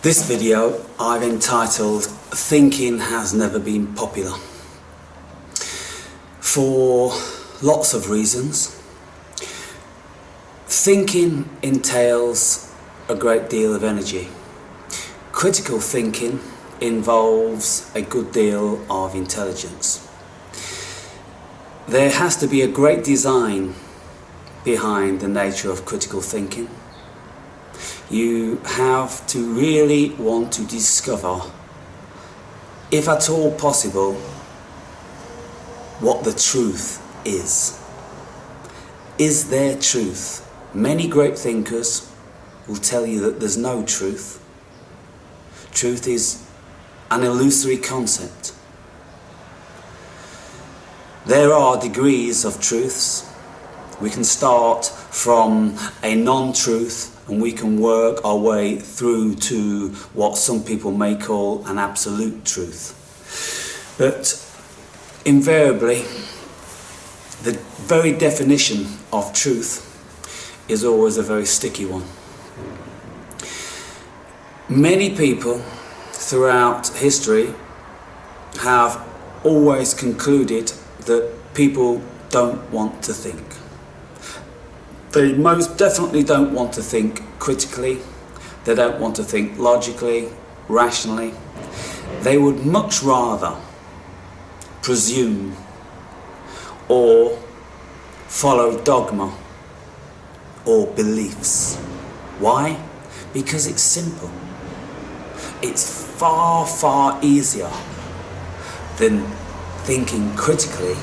This video I've entitled "Thinking Has Never Been Popular" for lots of reasons. Thinking entails a great deal of energy. Critical thinking involves a good deal of intelligence. There has to be a great design behind the nature of critical thinking. You have to really want to discover, if at all possible, what the truth is. Is there truth? Many great thinkers will tell you that there's no truth. Truth is an illusory concept. There are degrees of truths. We can start from a non-truth and we can work our way through to what some people may call an absolute truth. But invariably, the very definition of truth is always a very sticky one. Many people throughout history have always concluded that people don't want to think. They most definitely don't want to think critically. They don't want to think logically, rationally. They would much rather presume or follow dogma or beliefs. Why? Because it's simple. It's far, far easier than thinking critically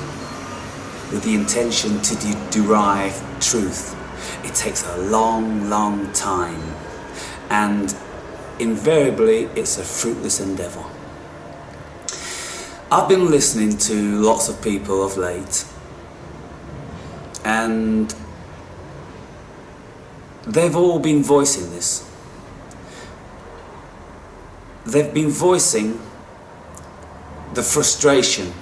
with the intention to derive truth. It takes a long, long time, and invariably it's a fruitless endeavour. I've been listening to lots of people of late, and they've all been voicing this. They've been voicing the frustration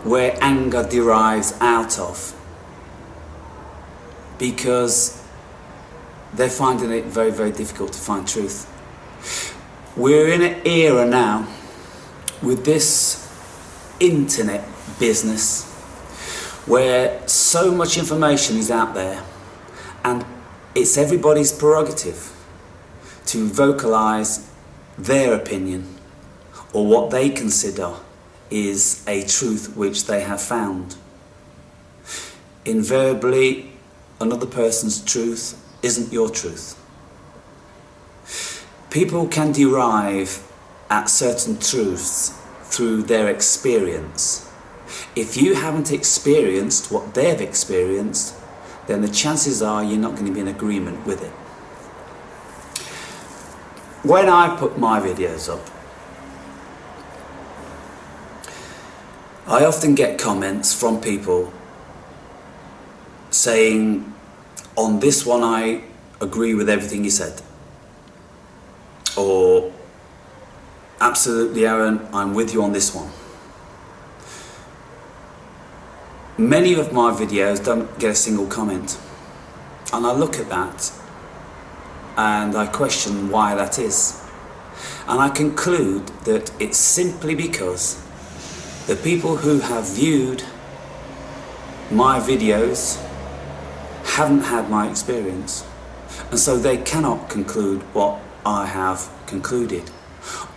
where anger derives out of, because they're finding it very, very difficult to find truth. We're in an era now with this internet business where so much information is out there, and it's everybody's prerogative to vocalize their opinion or what they consider is a truth which they have found. Invariably, another person's truth isn't your truth. People can derive at certain truths through their experience. If you haven't experienced what they've experienced, then the chances are you're not going to be in agreement with it. When I put my videos up, I often get comments from people saying, on this one I agree with everything you said, or absolutely Aaron, I'm with you on this one. Many of my videos don't get a single comment, and I look at that and I question why that is, and I conclude that it's simply because the people who have viewed my videos haven't had my experience, and so they cannot conclude what I have concluded,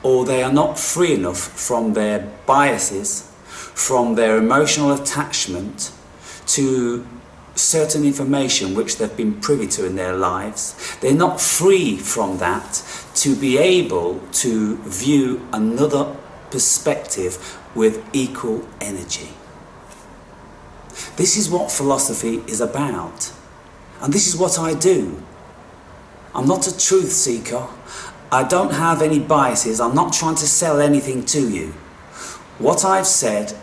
or they are not free enough from their biases, from their emotional attachment to certain information which they've been privy to in their lives. They're not free from that to be able to view another perspective with equal energy. This is what philosophy is about, and this is what I do. I'm not a truth seeker. I don't have any biases. I'm not trying to sell anything to you. What I've said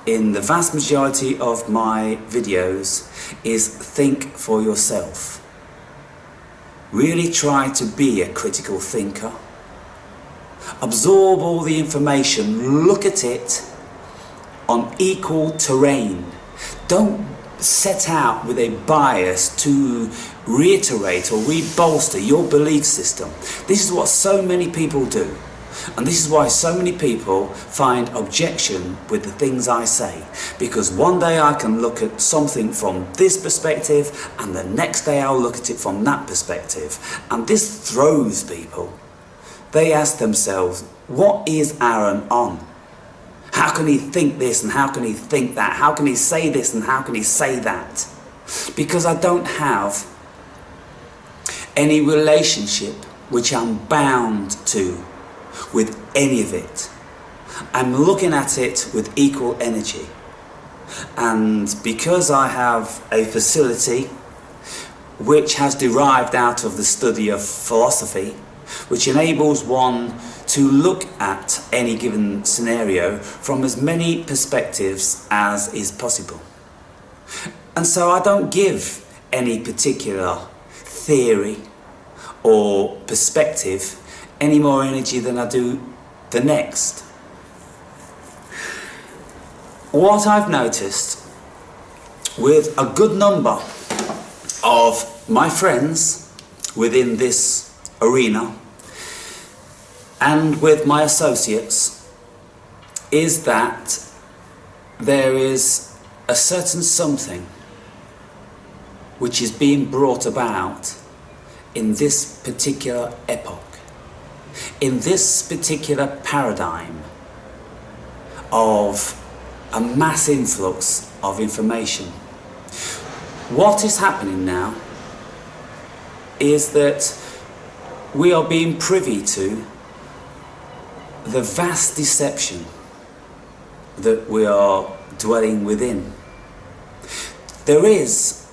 in the vast majority of my videos is think for yourself. Really try to be a critical thinker. Absorb all the information, look at it on equal terrain. Don't set out with a bias to reiterate or re-bolster your belief system. This is what so many people do. And this is why so many people find objection with the things I say. Because one day I can look at something from this perspective and the next day I'll look at it from that perspective. And this throws people. They ask themselves, what is Aaron on? How can he think this and how can he think that? How can he say this and how can he say that? Because I don't have any relationship which I'm bound to with any of it. I'm looking at it with equal energy. And because I have a facility which has derived out of the study of philosophy, which enables one to look at any given scenario from as many perspectives as is possible. And so I don't give any particular theory or perspective any more energy than I do the next. What I've noticed with a good number of my friends within this arena and with my associates is that there is a certain something which is being brought about in this particular epoch, in this particular paradigm of a mass influx of information. What is happening now is that we are being privy to the vast deception that we are dwelling within. There is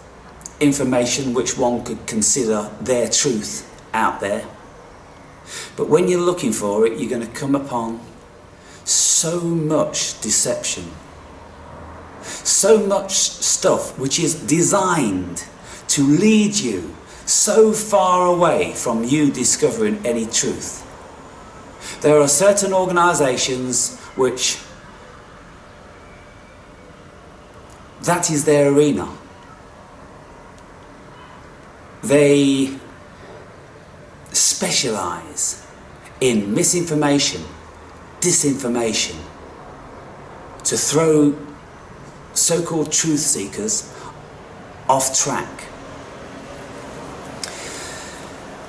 information which one could consider their truth out there, but when you're looking for it, you're going to come upon so much deception, so much stuff which is designed to lead you so far away from you discovering any truth. There are certain organisations which that is their arena. They specialise in misinformation, disinformation, to throw so-called truth seekers off track.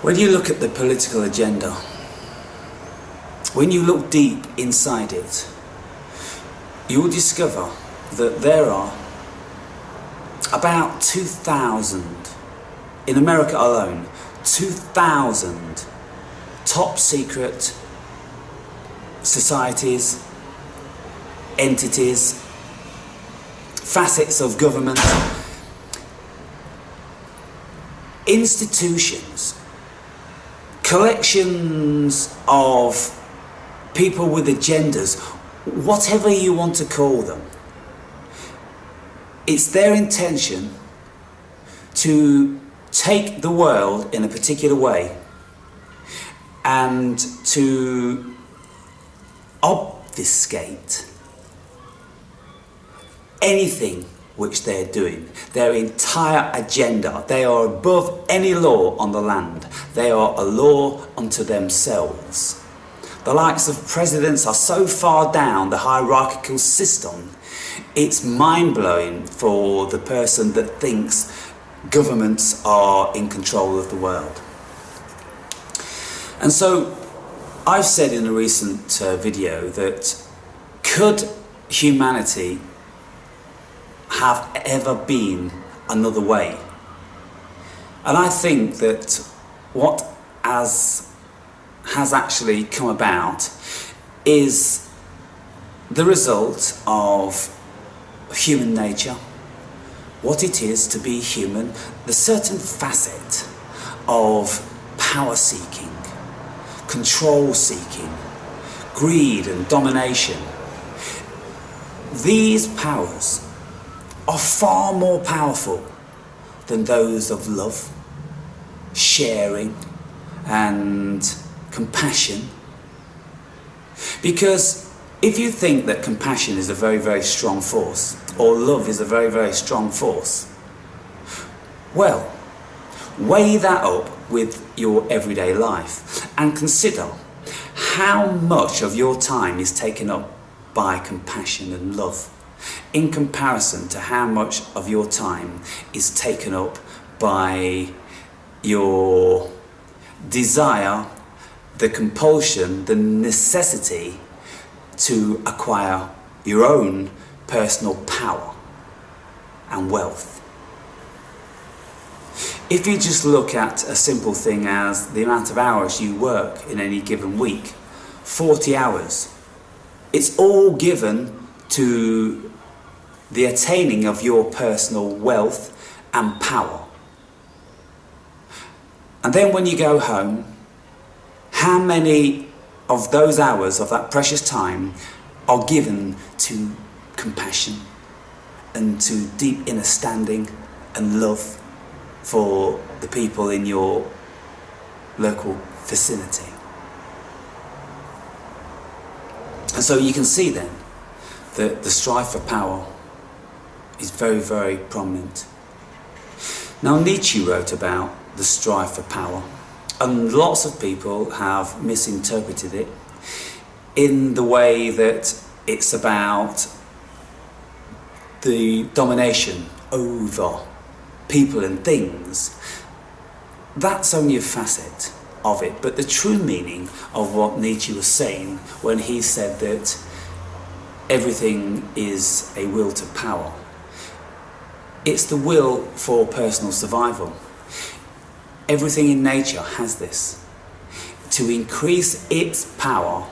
When you look at the political agenda, when you look deep inside it, you will discover that there are about 2,000, in America alone, 2,000 top secret societies, entities, facets of government, institutions, collections of people with agendas, whatever you want to call them. It's their intention to take the world in a particular way and to obfuscate anything which they're doing, their entire agenda. They are above any law on the land. They are a law unto themselves. The likes of presidents are so far down the hierarchical system, it's mind-blowing for the person that thinks governments are in control of the world. And so I've said in a recent video that could humanity have ever been another way? And I think that what has actually come about is the result of human nature, what it is to be human, the certain facet of power seeking, control seeking, greed and domination. These powers are far more powerful than those of love, sharing and compassion. Because if you think that compassion is a very, very strong force, or love is a very, very strong force, well, Weigh that up with your everyday life and consider how much of your time is taken up by compassion and love in comparison to how much of your time is taken up by your desire, the compulsion, the necessity to acquire your own personal power and wealth. If you just look at a simple thing as the amount of hours you work in any given week, 40 hours, it's all given to the attaining of your personal wealth and power. And then when you go home, how many of those hours of that precious time are given to compassion and to deep inner standing and love for the people in your local vicinity? And so you can see then that the strive for power is very, very prominent. Now, Nietzsche wrote about the strive for power, and lots of people have misinterpreted it in the way that it's about the domination over people and things. That's only a facet of it, but the true meaning of what Nietzsche was saying when he said that everything is a will to power, it's the will for personal survival. Everything in nature has this, to increase its power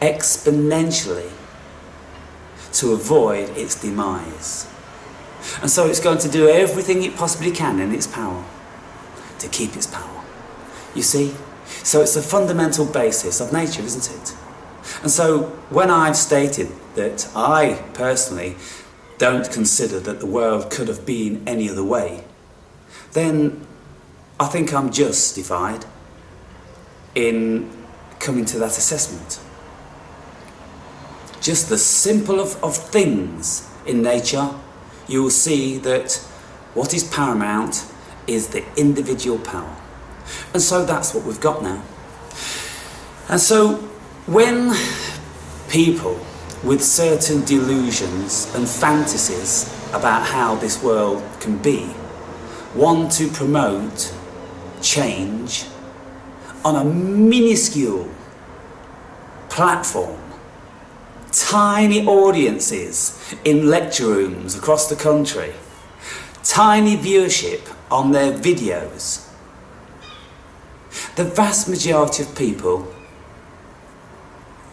exponentially to avoid its demise. And so it's going to do everything it possibly can in its power to keep its power. You see? So it's a fundamental basis of nature, isn't it? And so when I've stated that I personally don't consider that the world could have been any other way, then I think I'm justified in coming to that assessment. Just the simple of things in nature, you will see that what is paramount is the individual power. And so that's what we've got now. And so when people with certain delusions and fantasies about how this world can be want to promote change on a minuscule platform, tiny audiences in lecture rooms across the country, tiny viewership on their videos, the vast majority of people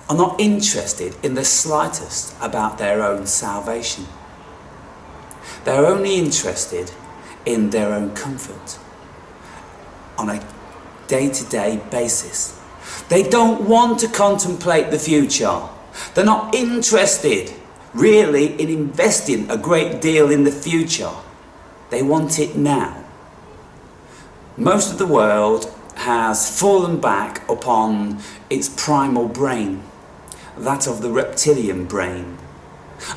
are not interested in the slightest about their own salvation. They're only interested in their own comfort on a day-to-day basis. They don't want to contemplate the future. They're not interested really in investing a great deal in the future. They want it now. Most of the world has fallen back upon its primal brain, that of the reptilian brain.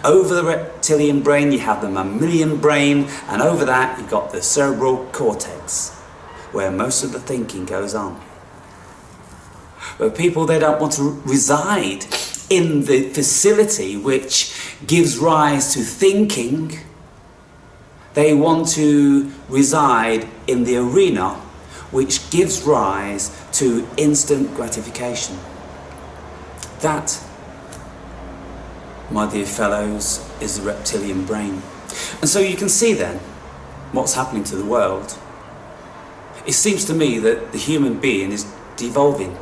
Over the reptilian brain you have the mammalian brain, and over that you've got the cerebral cortex, where most of the thinking goes on. Where people, they don't want to reside in the facility which gives rise to thinking. They want to reside in the arena which gives rise to instant gratification. That, my dear fellows, is the reptilian brain. And so you can see then what's happening to the world. It seems to me that the human being is devolving.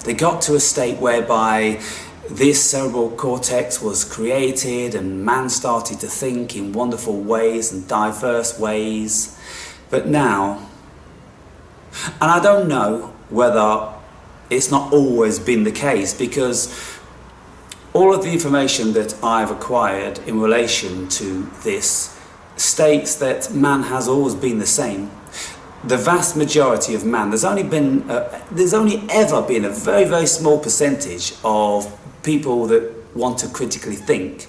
They got to a state whereby this cerebral cortex was created and man started to think in wonderful ways and diverse ways. But now, and I don't know whether it's not always been the case, because all of the information that I've acquired in relation to this states that man has always been the same. The vast majority of man, there's only ever been a very, very small percentage of people that want to critically think.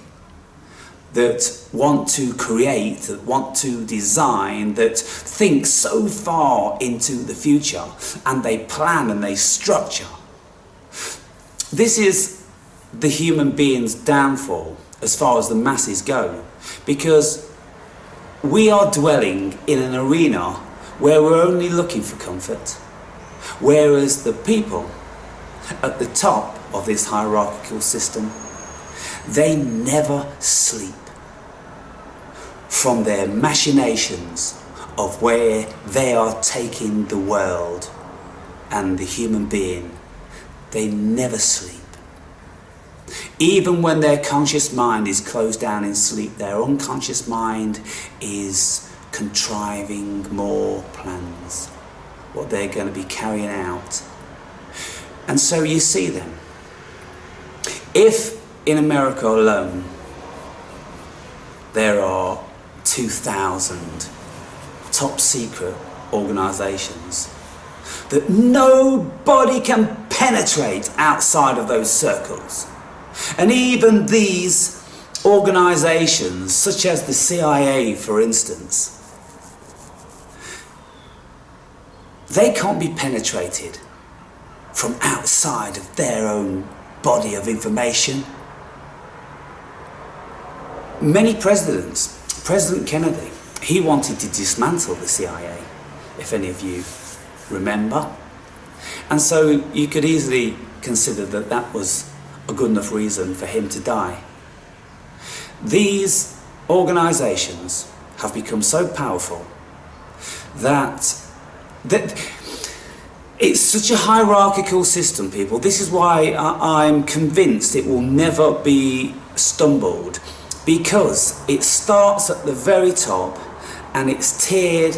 that want to create, that want to design, that think so far into the future, and they plan and they structure. This is the human being's downfall as far as the masses go, because we are dwelling in an arena where we're only looking for comfort, whereas the people at the top of this hierarchical system, they never sleep from their machinations of where they are taking the world and the human being. They never sleep. Even when their conscious mind is closed down in sleep, their unconscious mind is contriving more plans, what they're going to be carrying out. And so you see them. If in America alone there are 2,000 top secret organisations that nobody can penetrate outside of those circles, and even these organisations, such as the CIA for instance, they can't be penetrated from outside of their own body of information. Many presidents, President Kennedy, he wanted to dismantle the CIA, if any of you remember. And so you could easily consider that that was a good enough reason for him to die. These organisations have become so powerful that it's such a hierarchical system, people. This is why I'm convinced it will never be stumbled, because it starts at the very top and it's tiered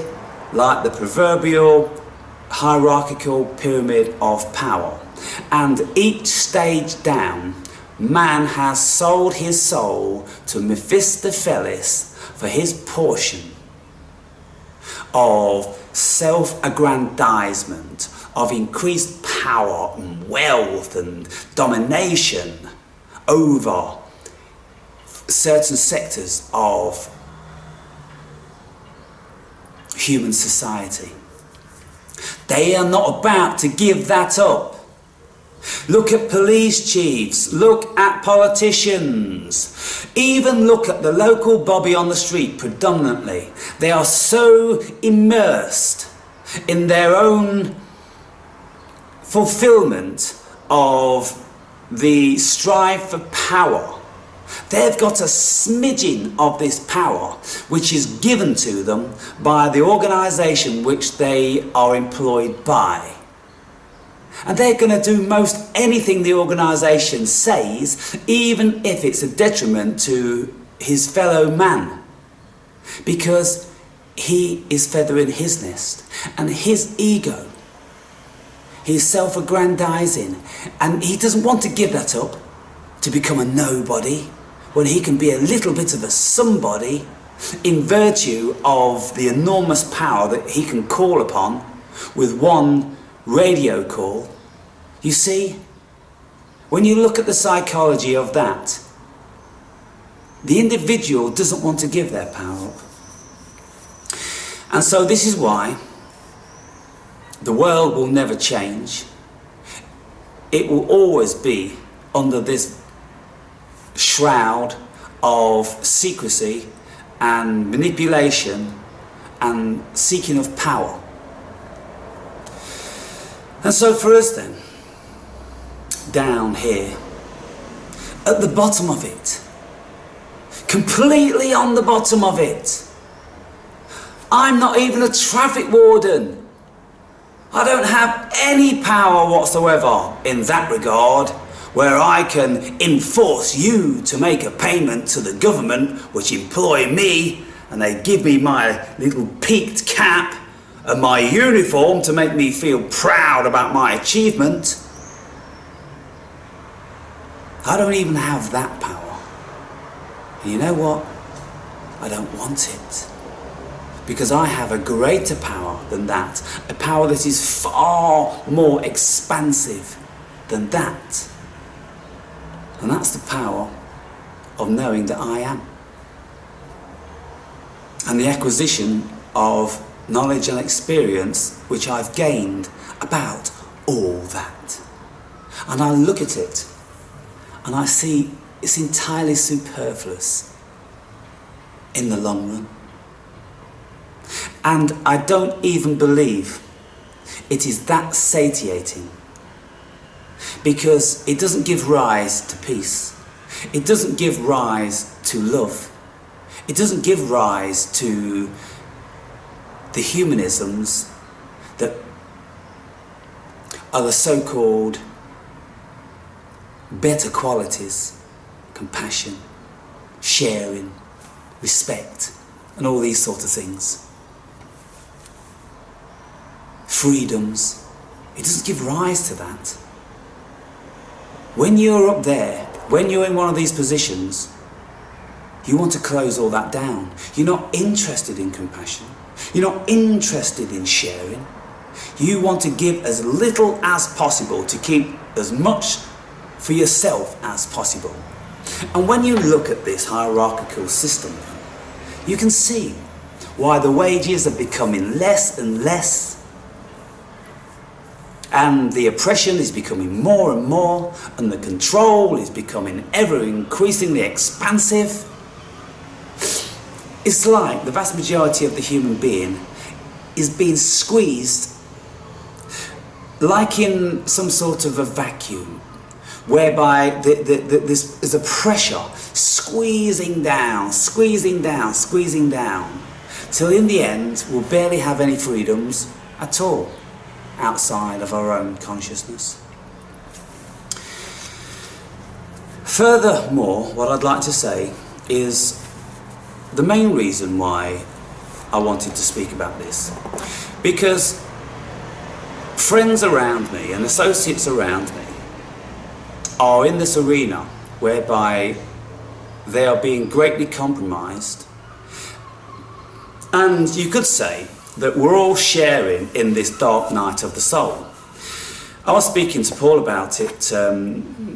like the proverbial hierarchical pyramid of power. And each stage down, man has sold his soul to Mephistopheles for his portion of self-aggrandizement, of increased power and wealth and domination over certain sectors of human society. They are not about to give that up. Look at police chiefs, look at politicians, even look at the local bobby on the street predominantly. They are so immersed in their own fulfillment of the strive for power. They've got a smidgen of this power which is given to them by the organisation which they are employed by. And they're going to do most anything the organisation says, even if it's a detriment to his fellow man, because he is feathering his nest and his ego. He's self-aggrandizing, and he doesn't want to give that up to become a nobody when he can be a little bit of a somebody in virtue of the enormous power that he can call upon with one radio call. You see, when you look at the psychology of that, the individual doesn't want to give their power up. And so this is why the world will never change. It will always be under this shroud of secrecy and manipulation and seeking of power. And so for us then, down here, at the bottom of it, completely on the bottom of it, I'm not even a traffic warden. I don't have any power whatsoever in that regard, where I can enforce you to make a payment to the government which employ me, and they give me my little peaked cap and my uniform to make me feel proud about my achievement. I don't even have that power. And you know what? I don't want it. Because I have a greater power than that. A power that is far more expansive than that. And that's the power of knowing that I am. and the acquisition of knowledge and experience which I've gained about all that. And I look at it and I see it's entirely superfluous in the long run. And I don't even believe it is that satiating, because it doesn't give rise to peace. It doesn't give rise to love. It doesn't give rise to the humanisms that are the so-called better qualities: compassion, sharing, respect, and all these sort of things. Freedoms. It doesn't give rise to that. When you're up there, when you're in one of these positions, you want to close all that down. You're not interested in compassion. You're not interested in sharing. You want to give as little as possible to keep as much for yourself as possible. And when you look at this hierarchical system, you can see why the wages are becoming less and less, and the oppression is becoming more and more, and the control is becoming ever increasingly expansive. It's like the vast majority of the human being is being squeezed like in some sort of a vacuum, whereby there's a pressure squeezing down, squeezing down, squeezing down, till in the end we'll barely have any freedoms at all outside of our own consciousness. Furthermore, what I'd like to say is the main reason why I wanted to speak about this, because friends around me and associates around me are in this arena whereby they are being greatly compromised, and you could say that we're all sharing in this dark night of the soul. I was speaking to Paul about it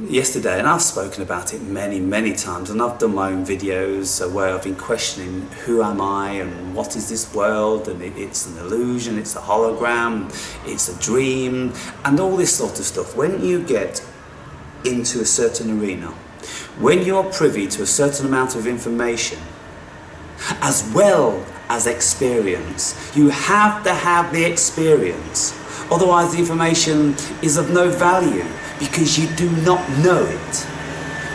yesterday, and I've spoken about it many times, and I've done my own videos where I've been questioning who am I and what is this world, and it's an illusion, it's a hologram, it's a dream, and all this sort of stuff. When you get into a certain arena, when you're privy to a certain amount of information as well as experience, you have to have the experience, otherwise the information is of no value, because you do not know it.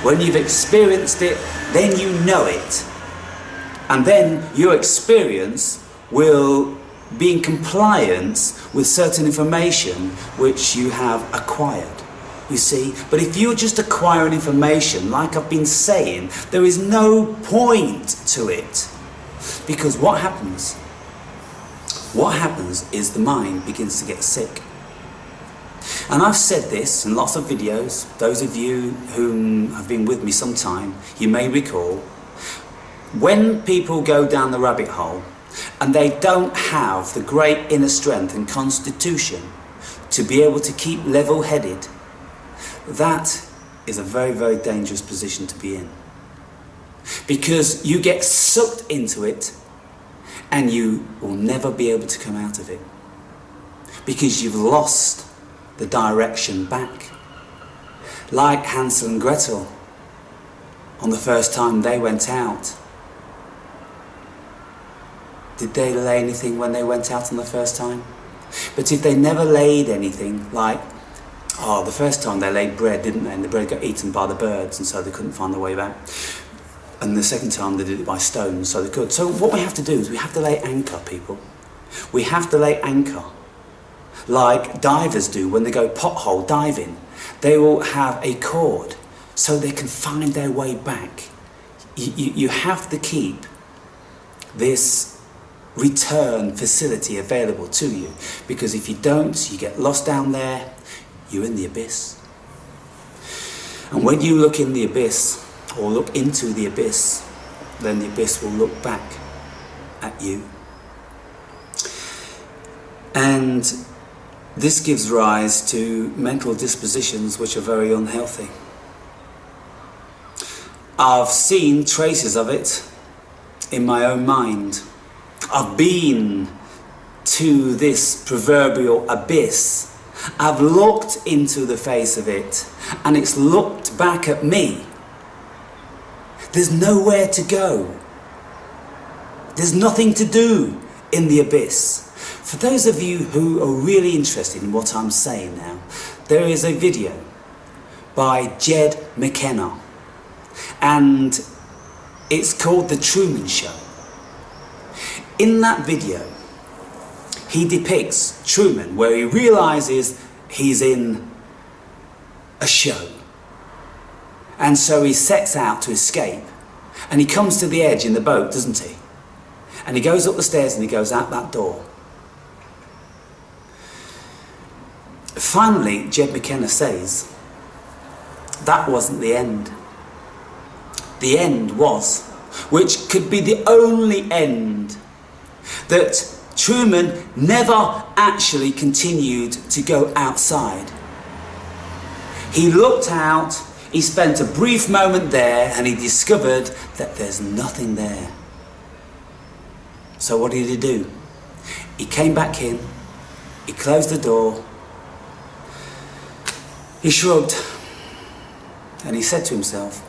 When you've experienced it, then you know it, and then your experience will be in compliance with certain information which you have acquired, you see. But if you're just acquiring information, like I've been saying, there is no point to it. Because what happens is the mind begins to get sick. And I've said this in lots of videos. Those of you who have been with me some time, you may recall, when people go down the rabbit hole and they don't have the great inner strength and constitution to be able to keep level-headed, that is a very dangerous position to be in. Because you get sucked into it and you will never be able to come out of it, because you've lost the direction back. Like Hansel and Gretel on the first time they went out. Did they lay anything when they went out on the first time? But if they never laid anything, like, the first time they laid bread, didn't they? And the bread got eaten by the birds, and so they couldn't find their way back. And the second time they did it by stones, so they could. So what we have to do is we have to lay anchor, people. We have to lay anchor. Like divers do when they go pothole diving. They will have a cord so they can find their way back. You have to keep this return facility available to you, because if you don't, you get lost down there, you're in the abyss. And when you look in the abyss, or look into the abyss, then the abyss will look back at you. And this gives rise to mental dispositions which are very unhealthy. I've seen traces of it in my own mind. I've been to this proverbial abyss. I've looked into the face of it, and it's looked back at me. There's nowhere to go. There's nothing to do in the abyss. For those of you who are really interested in what I'm saying now, there is a video by Jed McKenna, and it's called The Truman Show. In that video, he depicts Truman where he realizes he's in a show. And so he sets out to escape. And he comes to the edge in the boat, doesn't he? And he goes up the stairs and he goes out that door. Finally, Jed McKenna says, that wasn't the end. The end was, which could be the only end, that Truman never actually continued to go outside. He looked out, he spent a brief moment there, and he discovered that there's nothing there. So what did he do? He came back in, he closed the door, he shrugged, and he said to himself,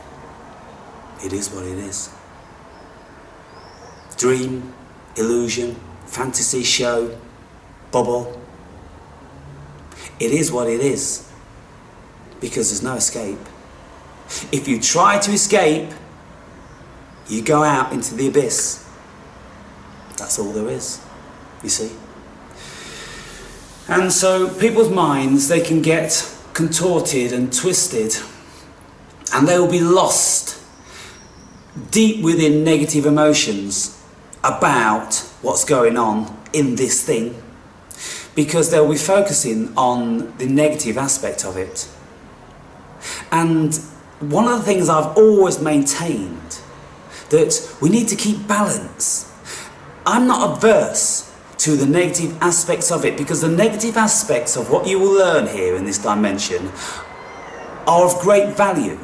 it is what it is. Dream, illusion, fantasy show, bubble. It is what it is, because there's no escape. If you try to escape, you go out into the abyss. That's all there is, you see. And so people's minds, they can get contorted and twisted, and they will be lost deep within negative emotions about what's going on in this thing, because they'll be focusing on the negative aspect of it. And one of the things I've always maintained, that we need to keep balance. I'm not averse to the negative aspects of it, because the negative aspects of what you will learn here in this dimension are of great value,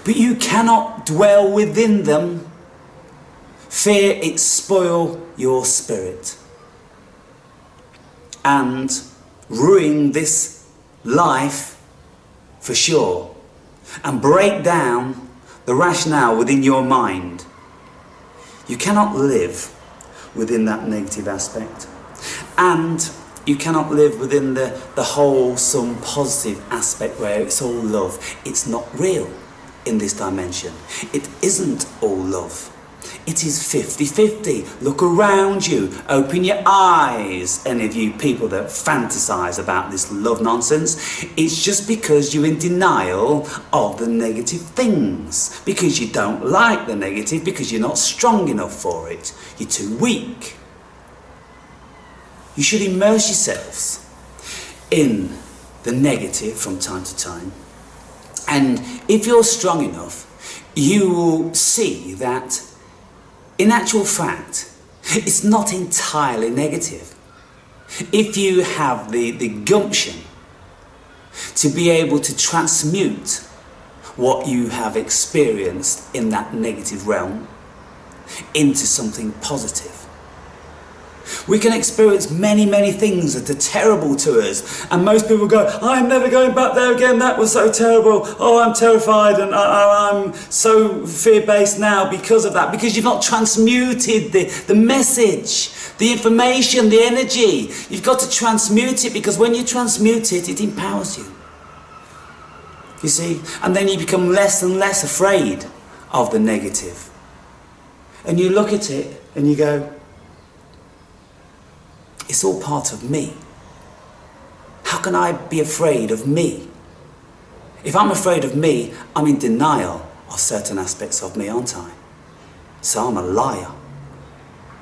but you cannot dwell within them. Fear it spoil your spirit and ruin this life for sure, and break down the rationale within your mind. You cannot live within that negative aspect, and you cannot live within the wholesome positive aspect where it's all love. It's not real in this dimension. It isn't all love. It is 50-50. Look around you. Open your eyes. Any of you people that fantasize about this love nonsense, it's just because you're in denial of the negative things. Because you don't like the negative, because you're not strong enough for it. You're too weak. You should immerse yourselves in the negative from time to time. And if you're strong enough, you will see that in actual fact, it's not entirely negative. If you have the gumption to be able to transmute what you have experienced in that negative realm into something positive. We can experience many, many things that are terrible to us, and most people go, I'm never going back there again, that was so terrible, oh I'm terrified, and I'm so fear-based now because of that, because you've not transmuted the message, the information, the energy. You've got to transmute it, because when you transmute it, it empowers you. You see? And then you become less and less afraid of the negative. And you look at it and you go, it's all part of me. How can I be afraid of me? If I'm afraid of me, I'm in denial of certain aspects of me, aren't I? So I'm a liar.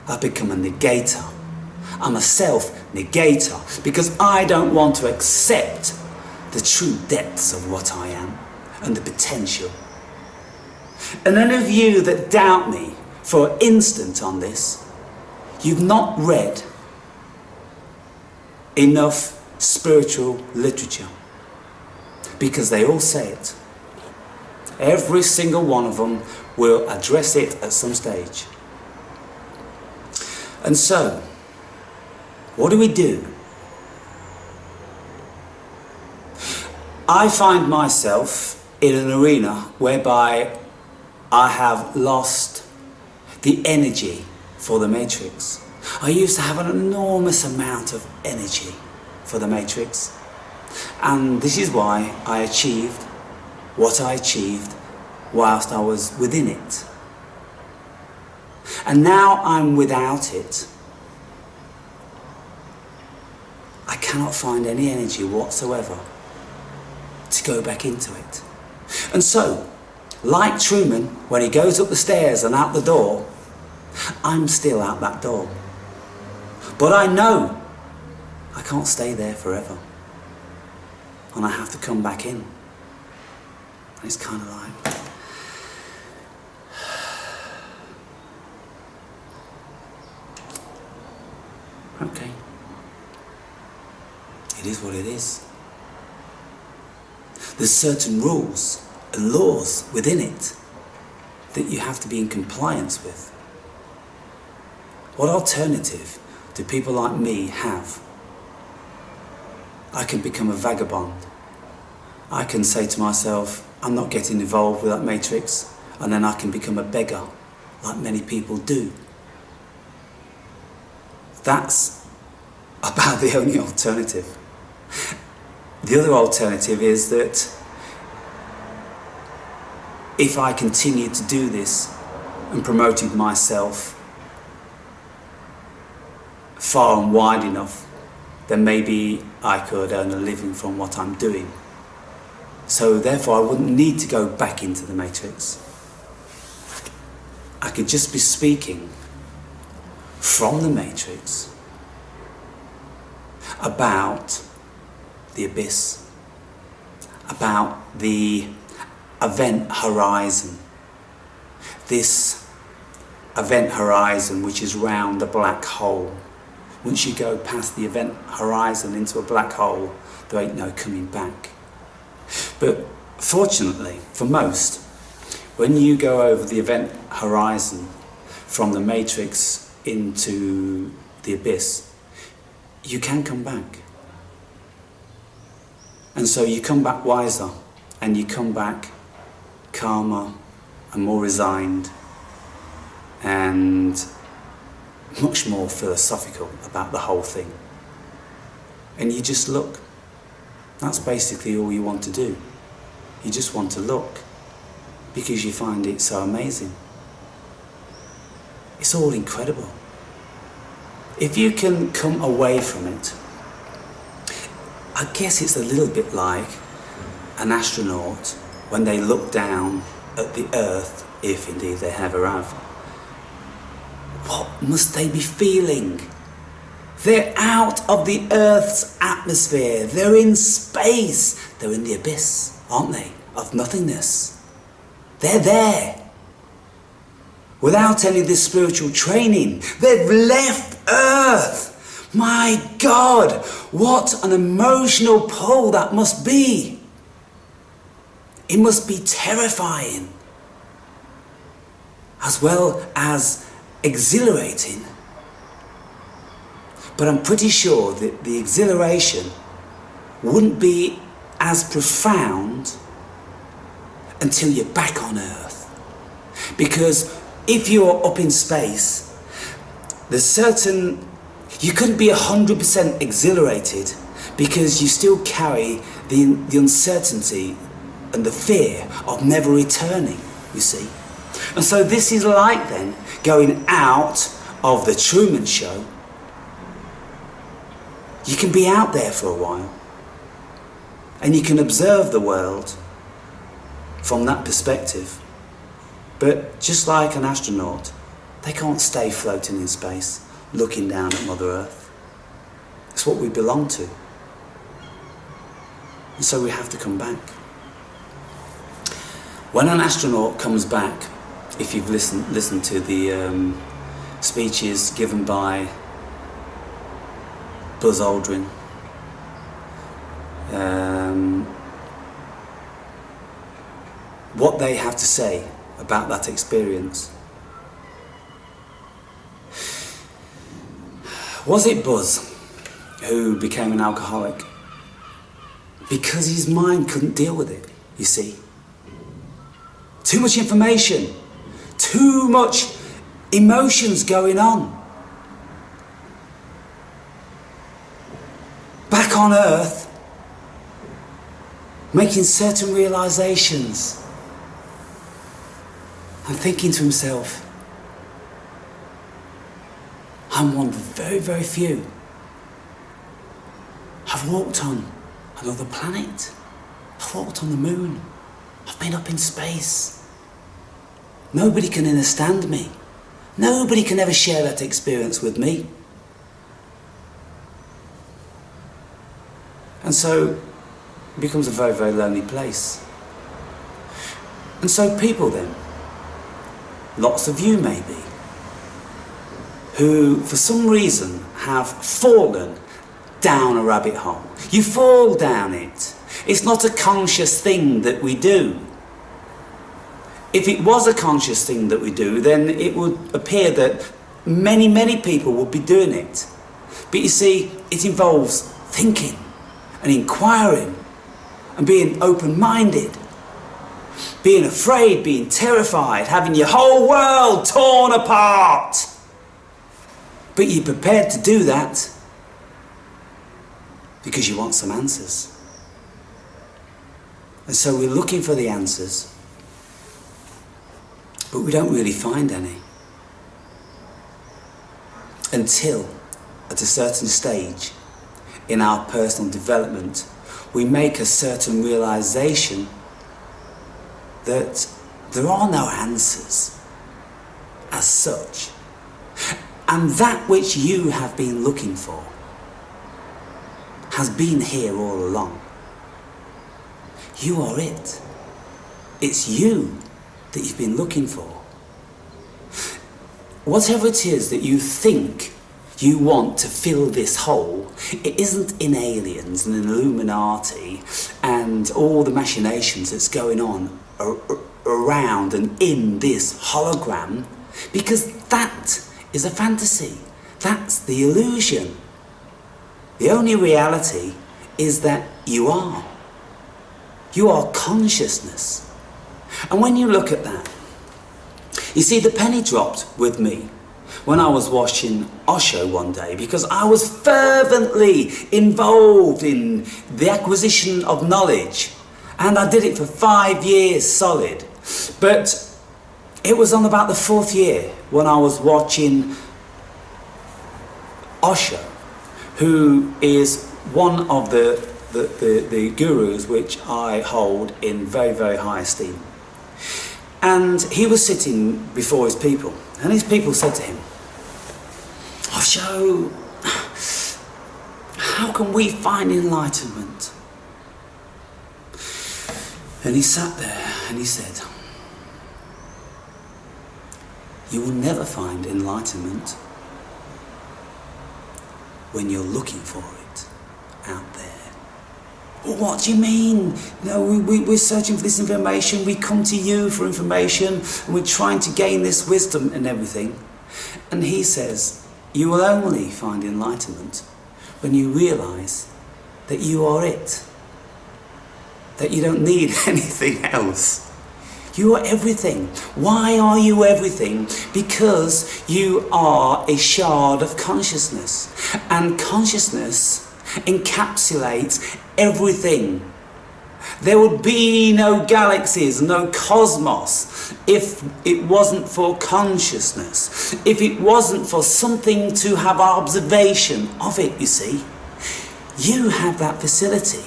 I've become a negator. I'm a self-negator, because I don't want to accept the true depths of what I am and the potential. And any of you that doubt me for an instant on this, you've not read enough spiritual literature, because they all say it. Every single one of them will address it at some stage. And so, what do we do? I find myself in an arena whereby I have lost the energy for the Matrix. I used to have an enormous amount of energy for the Matrix, and this is why I achieved what I achieved whilst I was within it. And now I'm without it. I cannot find any energy whatsoever to go back into it. And so, like Truman, when he goes up the stairs and out the door, I'm still out that door. But I know I can't stay there forever. And I have to come back in. And it's kind of like, okay, it is what it is. There's certain rules and laws within it that you have to be in compliance with. What alternative do people like me have? I can become a vagabond. I can say to myself, I'm not getting involved with that Matrix, and then I can become a beggar, like many people do. That's about the only alternative. The other alternative is that if I continued to do this and promoted myself far and wide enough, then maybe I could earn a living from what I'm doing. So therefore I wouldn't need to go back into the Matrix. I could just be speaking from the Matrix about the abyss, about the event horizon. This event horizon which is round the black hole. Once you go past the event horizon into a black hole, there ain't no coming back. But fortunately, for most, when you go over the event horizon from the Matrix into the abyss, you can come back. And so you come back wiser, and you come back calmer and more resigned and much more philosophical about the whole thing. And you just look. That's basically all you want to do. You just want to look because you find it so amazing. It's all incredible. If you can come away from it, I guess it's a little bit like an astronaut when they look down at the Earth, if indeed they ever have. What must they be feeling? They're out of the Earth's atmosphere. They're in space. They're in the abyss, aren't they? Of nothingness. They're there. Without any of this spiritual training. They've left Earth. My God, what an emotional pull that must be. It must be terrifying. As well as exhilarating. But I'm pretty sure that the exhilaration wouldn't be as profound until you're back on Earth. Because if you're up in space, there's certain... You couldn't be 100% exhilarated because you still carry the uncertainty and the fear of never returning, you see. And so this is like then going out of the Truman Show. You can be out there for a while and you can observe the world from that perspective. But just like an astronaut, they can't stay floating in space looking down at Mother Earth. It's what we belong to. And so we have to come back. When an astronaut comes back, if you've listened to the speeches given by Buzz Aldrin, what they have to say about that experience. Was it Buzz who became an alcoholic? Because his mind couldn't deal with it, you see. Too much information, too much emotions going on. Back on earth, making certain realizations and thinking to himself, I'm one of the very, very few. I've walked on another planet. I've walked on the moon. I've been up in space. Nobody can understand me. Nobody can ever share that experience with me. And so it becomes a very, very lonely place. And so people then, lots of you maybe, who for some reason have fallen down a rabbit hole. You fall down it. It's not a conscious thing that we do. If it was a conscious thing that we do, then it would appear that many, many people would be doing it. But you see, it involves thinking and inquiring and being open-minded, being afraid, being terrified, having your whole world torn apart. But you're prepared to do that because you want some answers. And so we're looking for the answers, but we don't really find any until at a certain stage in our personal development we make a certain realization that there are no answers as such, and that which you have been looking for has been here all along. You are it. It's you that you've been looking for. Whatever it is that you think you want to fill this hole, it isn't in aliens and in Illuminati and all the machinations that's going on around and in this hologram, because that is a fantasy. That's the illusion. The only reality is that you are. You are consciousness. And when you look at that, you see, the penny dropped with me when I was watching Osho one day, because I was fervently involved in the acquisition of knowledge, and I did it for 5 years solid. But it was on about the 4th year when I was watching Osho, who is one of the gurus which I hold in very, very high esteem. And he was sitting before his people, and his people said to him, Osho, how can we find enlightenment? And he sat there and he said, you will never find enlightenment when you're looking for it out there. Well, what do you mean? You know, we're searching for this information, we come to you for information, and we're trying to gain this wisdom and everything. And he says, you will only find enlightenment when you realise that you are it. That you don't need anything else. You are everything. Why are you everything? Because you are a shard of consciousness. And consciousness encapsulates everything. There would be no galaxies, no cosmos, if it wasn't for consciousness. If it wasn't for something to have observation of it, you see. You have that facility.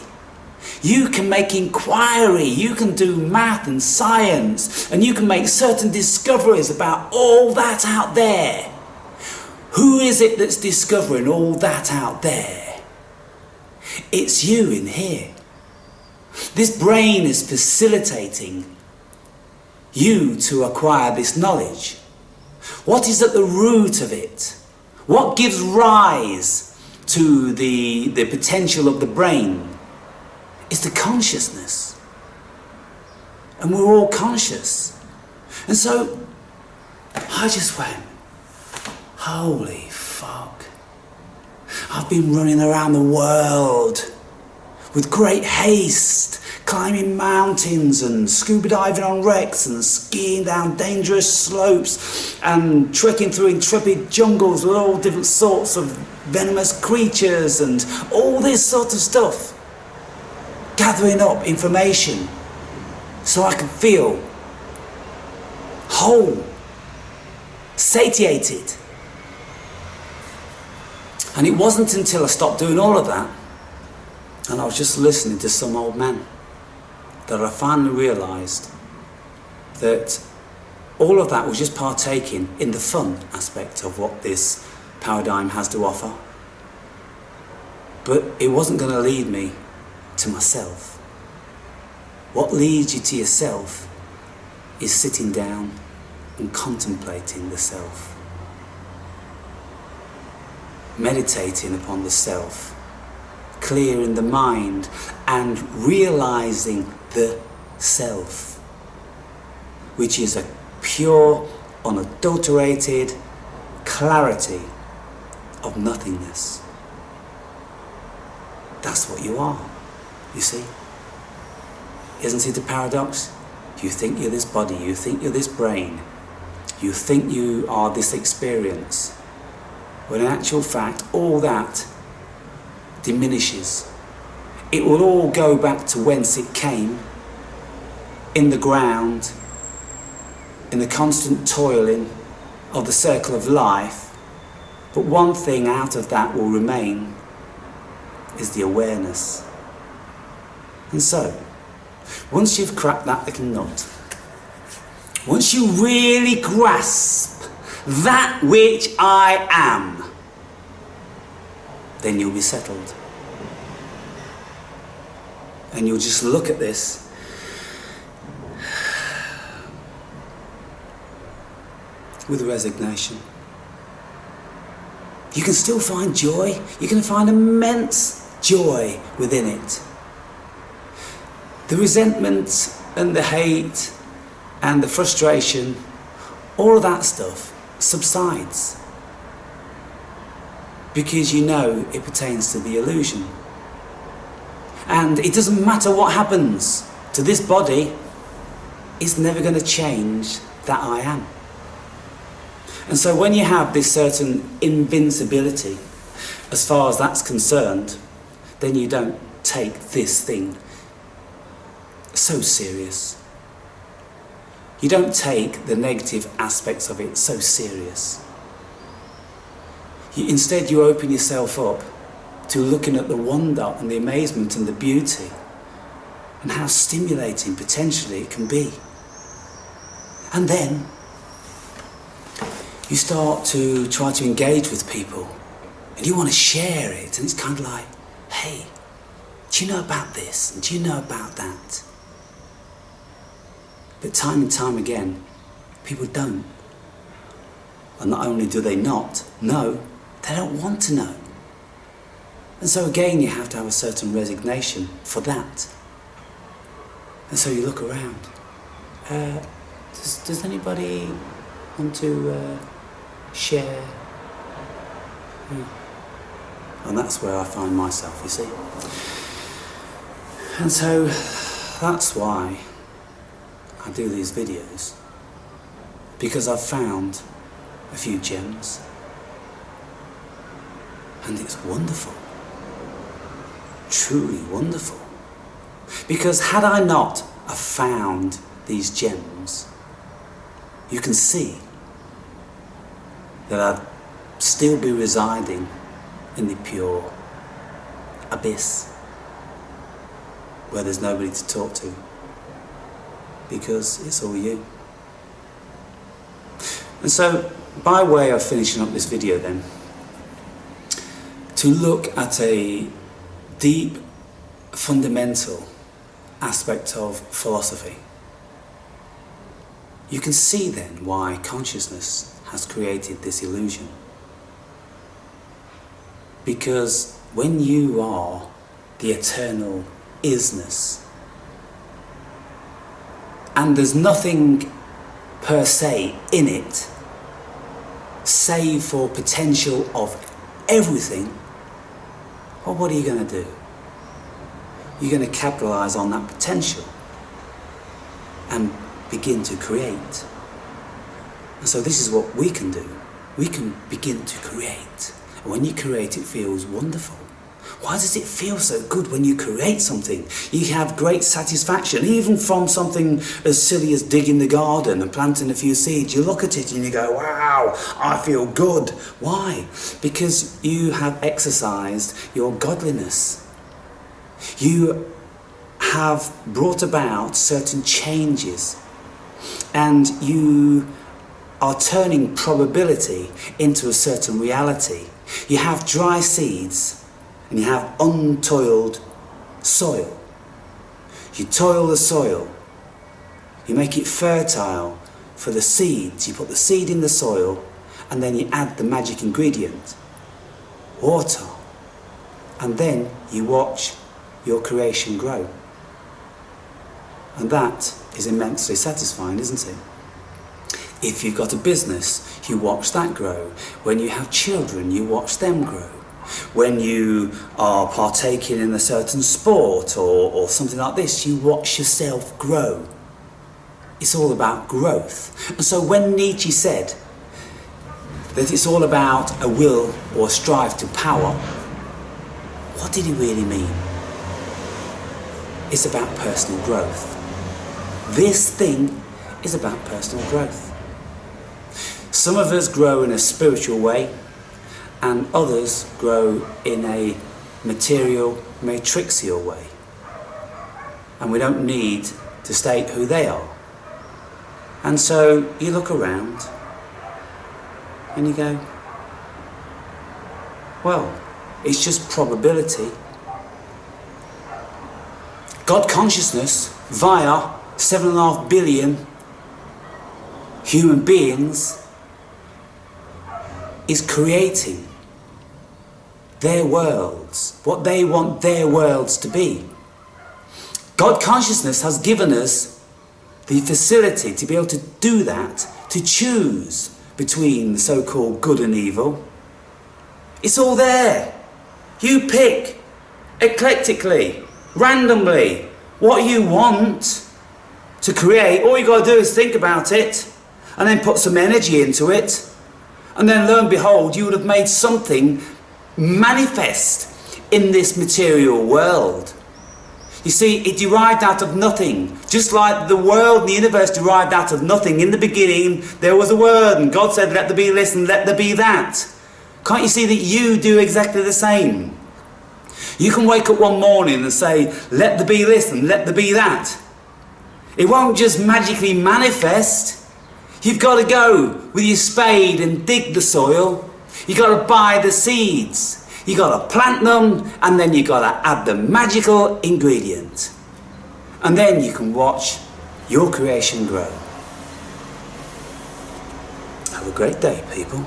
You can make inquiry, you can do math and science, and you can make certain discoveries about all that out there. Who is it that's discovering all that out there? It's you in here. This brain is facilitating you to acquire this knowledge. What is at the root of it? What gives rise to the potential of the brain? It's the consciousness. And we're all conscious. And so I just went, holy fuck. I've been running around the world with great haste, climbing mountains and scuba diving on wrecks and skiing down dangerous slopes and trekking through intrepid jungles with all different sorts of venomous creatures and all this sort of stuff. Gathering up information so I could feel whole, satiated. And it wasn't until I stopped doing all of that and I was just listening to some old man that I finally realised that all of that was just partaking in the fun aspect of what this paradigm has to offer. But it wasn't going to lead me to myself. What leads you to yourself is sitting down and contemplating the self. Meditating upon the self, clearing the mind and realizing the self, which is a pure, unadulterated clarity of nothingness. That's what you are, you see. Isn't it a paradox? You think you're this body, you think you're this brain, you think you are this experience, when in actual fact all that diminishes. It will all go back to whence it came, in the ground, in the constant toiling of the circle of life. But one thing out of that will remain is the awareness. And so, once you've cracked that little nut, once you really grasp that which I am, then you'll be settled. And you'll just look at this with resignation. You can still find joy. You can find immense joy within it. The resentment and the hate and the frustration, all of that stuff subsides because you know it pertains to the illusion. And it doesn't matter what happens to this body, it's never going to change that I am. And so when you have this certain invincibility, as far as that's concerned, then you don't take this thing so serious. You don't take the negative aspects of it so serious. Instead, you open yourself up to looking at the wonder and the amazement and the beauty and how stimulating potentially it can be. And then you start to try to engage with people and you want to share it, and it's kind of like, hey, do you know about this? And do you know about that? But time and time again, people don't. And not only do they not know, they don't want to know. And so again, you have to have a certain resignation for that. And so you look around. Does anybody want to share? And that's where I find myself, you see. And so that's why I do these videos, because I've found a few gems and it's wonderful, truly wonderful. Because had I not have found these gems, you can see that I'd still be residing in the pure abyss where there's nobody to talk to, because it's all you. And so, by way of finishing up this video then, to look at a deep, fundamental aspect of philosophy, you can see then why consciousness has created this illusion. Because when you are the eternal isness, and there's nothing per se in it, save for potential of everything, well, what are you going to do? You're going to capitalise on that potential and begin to create. And so this is what we can do. We can begin to create. And when you create, it feels wonderful. Why does it feel so good when you create something? You have great satisfaction, even from something as silly as digging the garden and planting a few seeds. You look at it and you go, wow, I feel good. Why? Because you have exercised your godliness. You have brought about certain changes, and you are turning probability into a certain reality. You have dry seeds and you have untoiled soil. You toil the soil, you make it fertile for the seeds. You put the seed in the soil and then you add the magic ingredient, water, and then you watch your creation grow. And that is immensely satisfying, isn't it? If you've got a business, you watch that grow. When you have children, you watch them grow. When you are partaking in a certain sport or something like this, you watch yourself grow. It's all about growth. And so when Nietzsche said that it's all about a will or a strive to power, what did he really mean? It's about personal growth. This thing is about personal growth. Some of us grow in a spiritual way, and others grow in a material, matrixial way. And we don't need to state who they are. And so you look around and you go, well, it's just probability. God consciousness via 7.5 billion human beings is creating their worlds, what they want their worlds to be. God consciousness has given us the facility to be able to do that, to choose between the so-called good and evil. It's all there. You pick eclectically, randomly, what you want to create. All you got to do is think about it and then put some energy into it, and then lo and behold, you would have made something manifest in this material world. You see, it derived out of nothing, just like the world and the universe derived out of nothing. In the beginning there was a word, and God said, let there be this and let there be that. Can't you see that you do exactly the same? You can wake up one morning and say, let there be this and let there be that. It won't just magically manifest. You've got to go with your spade and dig the soil. You've got to buy the seeds. You've got to plant them, and then you've got to add the magical ingredient. And then you can watch your creation grow. Have a great day, people.